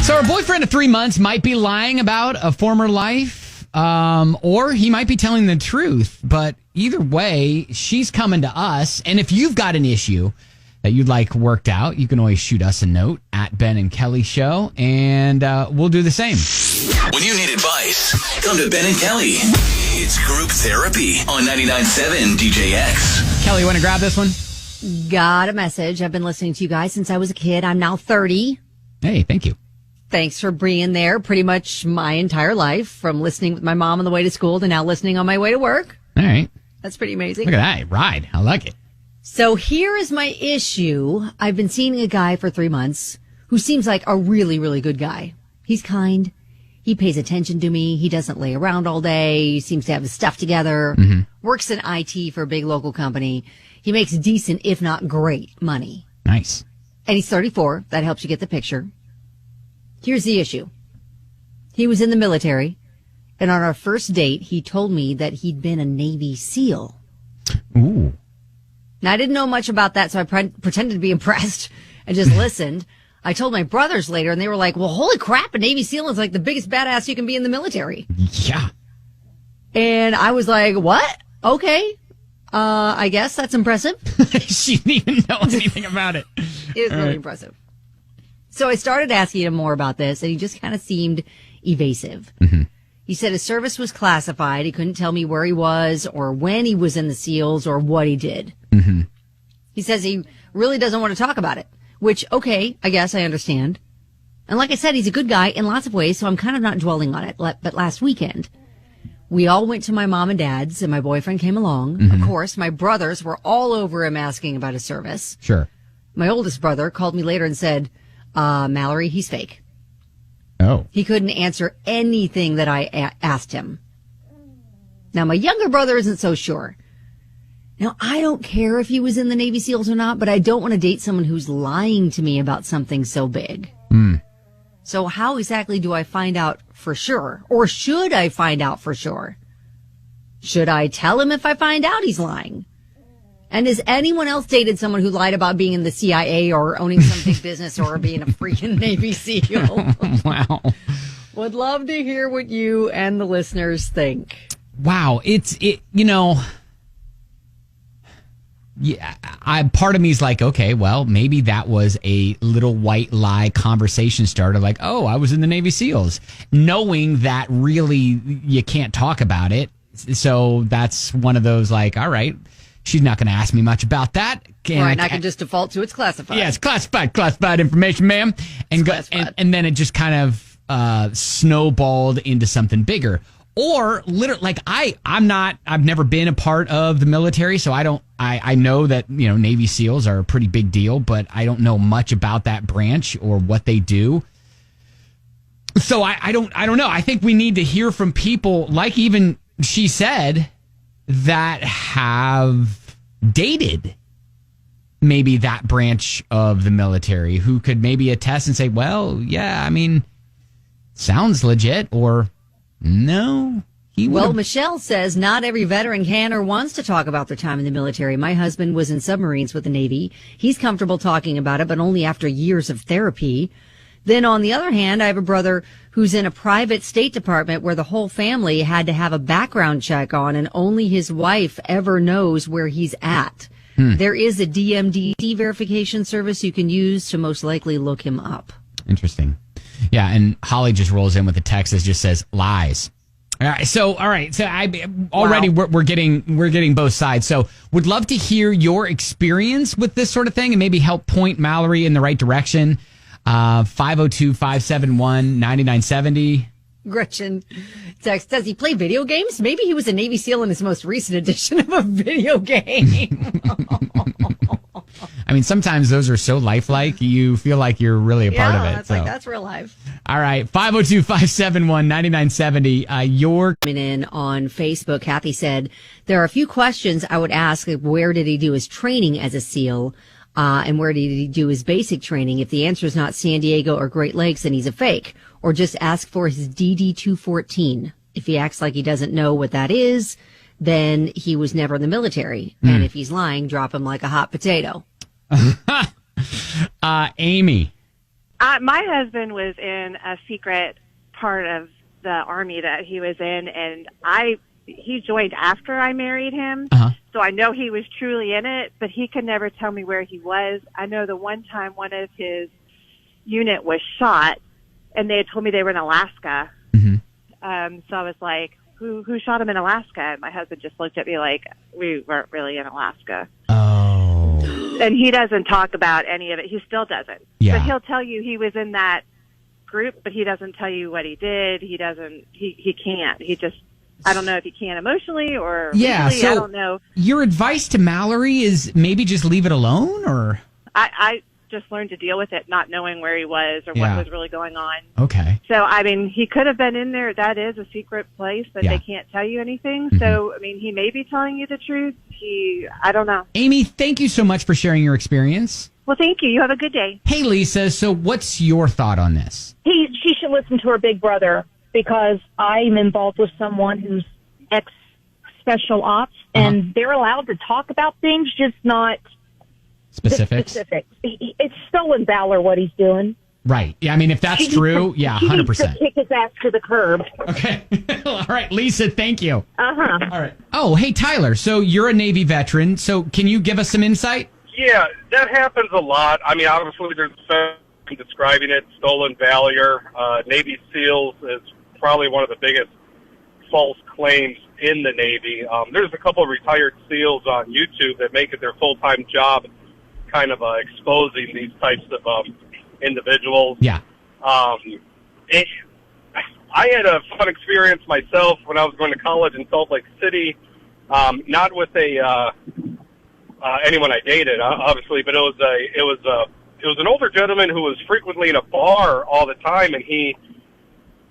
So our boyfriend of 3 months might be lying about a former life, or he might be telling the truth. But either way, she's coming to us. And if you've got an issue that you'd like worked out, you can always shoot us a note at Ben and Kelly Show, and we'll do the same. When you need advice, come to Ben and Kelly. It's group therapy on 99.7 DJX. Kelly, you want to grab this one? Got a message. I've been listening to you guys since I was a kid. I'm now 30. Hey, thank you. Thanks for being there pretty much my entire life, from listening with my mom on the way to school to now listening on my way to work. All right. That's pretty amazing. Look at that ride. I like it. So here is my issue. I've been seeing a guy for 3 months who seems like a really, really good guy. He's kind. He pays attention to me. He doesn't lay around all day. He seems to have his stuff together. Mm-hmm. Works in IT for a big local company. He makes decent, if not great, money. Nice. And he's 34. That helps you get the picture. Here's the issue. He was in the military, and on our first date, he told me that he'd been a Navy SEAL. Ooh. Now, I didn't know much about that, so I pretended to be impressed and just listened. I told my brothers later, and they were like, well, holy crap, a Navy SEAL is like the biggest badass you can be in the military. Yeah. And I was like, what? Okay. I guess that's impressive. She didn't even know anything about it. It was really impressive. So I started asking him more about this, and he just kind of seemed evasive. Mm-hmm. He said his service was classified. He couldn't tell me where he was or when he was in the SEALs or what he did. Mm-hmm. He says he really doesn't want to talk about it, which, okay, I guess I understand. And like I said, he's a good guy in lots of ways, so I'm kind of not dwelling on it. But last weekend, we all went to my mom and dad's, and my boyfriend came along. Mm-hmm. Of course, my brothers were all over him asking about his service. Sure. My oldest brother called me later and said, Mallory, he's fake. Oh. He couldn't answer anything that I asked him. Now, my younger brother isn't so sure. Now, I don't care if he was in the Navy SEALs or not, but I don't want to date someone who's lying to me about something so big. Mm. So how exactly do I find out for sure? Or should I find out for sure? Should I tell him if I find out he's lying? And has anyone else dated someone who lied about being in the CIA or owning some big business or being a freaking Navy SEAL? Wow. Would love to hear what you and the listeners think. Wow. Yeah, part of me is like, okay, well, maybe that was a little white lie conversation starter. Like, oh, I was in the Navy SEALs, knowing that really you can't talk about it. So that's one of those like, all right, she's not going to ask me much about that. And I can just default to it's classified. Yeah, it's classified information, ma'am. And then it just kind of snowballed into something bigger. Or literally, like I've never been a part of the military, so I know that, Navy SEALs are a pretty big deal, but I don't know much about that branch or what they do. So I don't know. I think we need to hear from people, like even she said, that have dated maybe that branch of the military, who could maybe attest and say, well, yeah, I mean, sounds legit, or no. Well, Michelle says not every veteran can or wants to talk about their time in the military. My husband was in submarines with the Navy. He's comfortable talking about it, but only after years of therapy. Then on the other hand, I have a brother who's in a private State Department where the whole family had to have a background check on, and only his wife ever knows where he's at. There is a DMDC verification service you can use to most likely look him up. Interesting. Yeah, and Holly just rolls in with a text that just says lies. All right, so we're getting both sides. So would love to hear your experience with this sort of thing and maybe help point Mallory in the right direction. 502-571-9970. Gretchen text, does he play video games? Maybe he was a Navy SEAL in his most recent edition of a video game. I mean, sometimes those are so lifelike, you feel like you're really a part of it. That's real life. All right, 502-571-9970. You're coming in on Facebook. Kathy said, there are a few questions I would ask. Like, where did he do his training as a SEAL? And where did he do his basic training? If the answer is not San Diego or Great Lakes, then he's a fake. Or just ask for his DD-214. If he acts like he doesn't know what that is, then he was never in the military. And if he's lying, drop him like a hot potato. Amy. My husband was in a secret part of the Army that he was in, and he joined after I married him. Uh-huh. So I know he was truly in it, but he could never tell me where he was. I know the one time one of his unit was shot, and they had told me they were in Alaska. Mm-hmm. So I was like, who shot him in Alaska? And my husband just looked at me like, we weren't really in Alaska. Oh. And he doesn't talk about any of it. He still doesn't. Yeah. But he'll tell you he was in that group, but he doesn't tell you what he did. He can't. He just, I don't know if he can emotionally or legally, so I don't know. Your advice to Mallory is maybe just leave it alone, or? I just learned to deal with it, not knowing where he was or what was really going on. Okay. So, I mean, he could have been in there. That is a secret place that they can't tell you anything. Mm-hmm. So, I mean, he may be telling you the truth. I don't know. Amy, thank you so much for sharing your experience. Well, thank you. You have a good day. Hey, Lisa, so what's your thought on this? She should listen to her big brother, because I'm involved with someone who's ex-special ops, and they're allowed to talk about things, just not specifics. It's stolen valor what he's doing. Right. Yeah, I mean, if that's true, 100%. He needs to kick his ass to the curb. Okay. All right, Lisa, thank you. Uh-huh. All right. Oh, hey, Tyler, so you're a Navy veteran, so can you give us some insight? Yeah, that happens a lot. I mean, obviously there's something describing it, stolen valor. Navy SEALs is probably one of the biggest false claims in the Navy. There's a couple of retired SEALs on YouTube that make it their full-time job kind of exposing these types of individuals. Yeah. I had a fun experience myself when I was going to college in Salt Lake City, not with anyone I dated, obviously, but it was an older gentleman who was frequently in a bar all the time, and he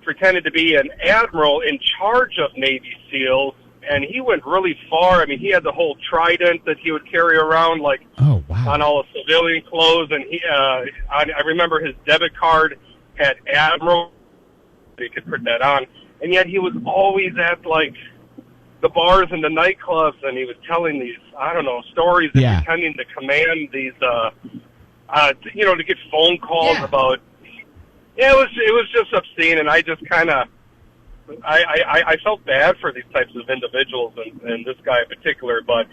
pretended to be an admiral in charge of Navy SEALs, and he went really far. I mean, he had the whole trident that he would carry around, like, on all his civilian clothes, and I remember his debit card had admiral. He could put that on, and yet he was always at, like, the bars and the nightclubs, and he was telling these, I don't know, stories and pretending to command these, to get phone calls about. Yeah, it was just obscene, and I just kind of, I felt bad for these types of individuals, and this guy in particular. But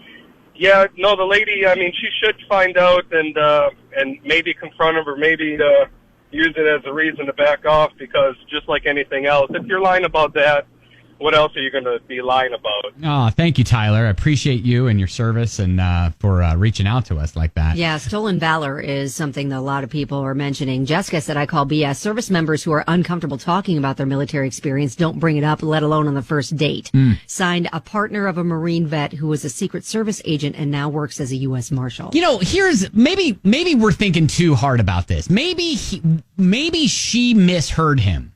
yeah, no, the lady, I mean, she should find out and maybe confront him, or maybe use it as a reason to back off, because just like anything else, if you're lying about that, what else are you going to be lying about? Oh, thank you, Tyler. I appreciate you and your service, and for reaching out to us like that. Yeah, stolen valor is something that a lot of people are mentioning. Jessica said, I call BS. Service members who are uncomfortable talking about their military experience don't bring it up, let alone on the first date. Signed, a partner of a Marine vet who was a Secret Service agent and now works as a U.S. Marshal. You know, here's maybe we're thinking too hard about this. Maybe she misheard him.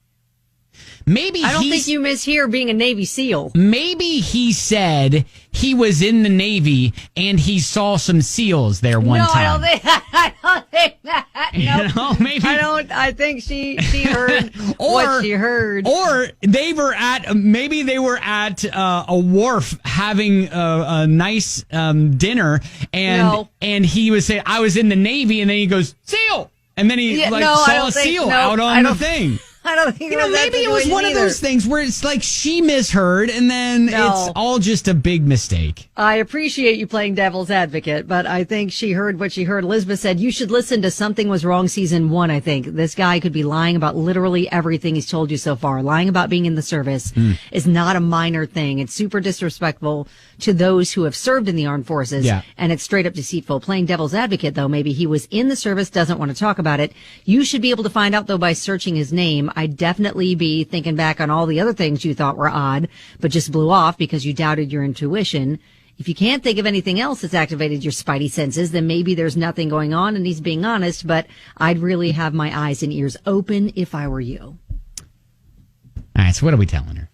Maybe I don't think you mishear being a Navy SEAL. Maybe he said he was in the Navy and he saw some SEAls there one time. I don't think that. You know, maybe I think she heard what she heard. Or they were at a wharf having a nice dinner, and he was saying, I was in the Navy, and then he goes, SEAL, and then he saw a SEAL out on the thing. I don't think maybe it was one of those things where it's like she misheard, and then it's all just a big mistake. I appreciate you playing devil's advocate, but I think she heard what she heard. Elizabeth said, you should listen to Something Was Wrong Season 1, I think. This guy could be lying about literally everything he's told you so far. Lying about being in the service is not a minor thing. It's super disrespectful to those who have served in the armed forces, and it's straight up deceitful. Playing devil's advocate, though, maybe he was in the service, doesn't want to talk about it. You should be able to find out, though, by searching his name. I'd definitely be thinking back on all the other things you thought were odd, but just blew off because you doubted your intuition. If you can't think of anything else that's activated your spidey senses, then maybe there's nothing going on and he's being honest, but I'd really have my eyes and ears open if I were you. All right, so what are we telling her?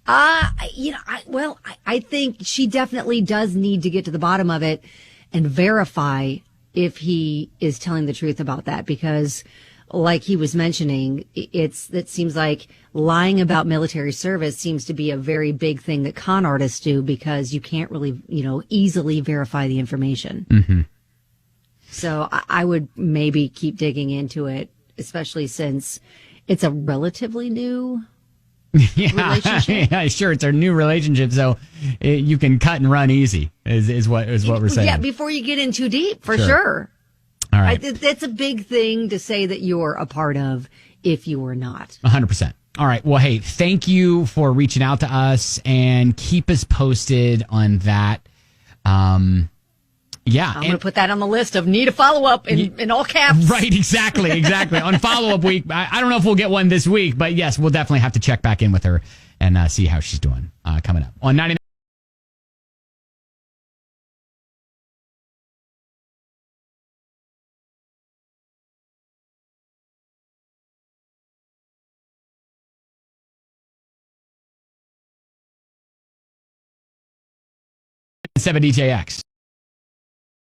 I think she definitely does need to get to the bottom of it and verify if he is telling the truth about that, because like he was mentioning, it seems like lying about military service seems to be a very big thing that con artists do, because you can't really, easily verify the information. Mm-hmm. So I would maybe keep digging into it, especially since it's a relatively new relationship. Yeah, sure. It's our new relationship, so you can cut and run easy. Is what we're saying. Yeah, before you get in too deep, for sure. All right, that's a big thing to say that you're a part of if you were not. 100%. All right. Well, hey, thank you for reaching out to us and keep us posted on that. Yeah. I'm going to put that on the list of need a follow-up in all caps. Right, exactly. On follow-up week. I don't know if we'll get one this week, but yes, we'll definitely have to check back in with her and see how she's doing coming up. On 99. Seven DJX.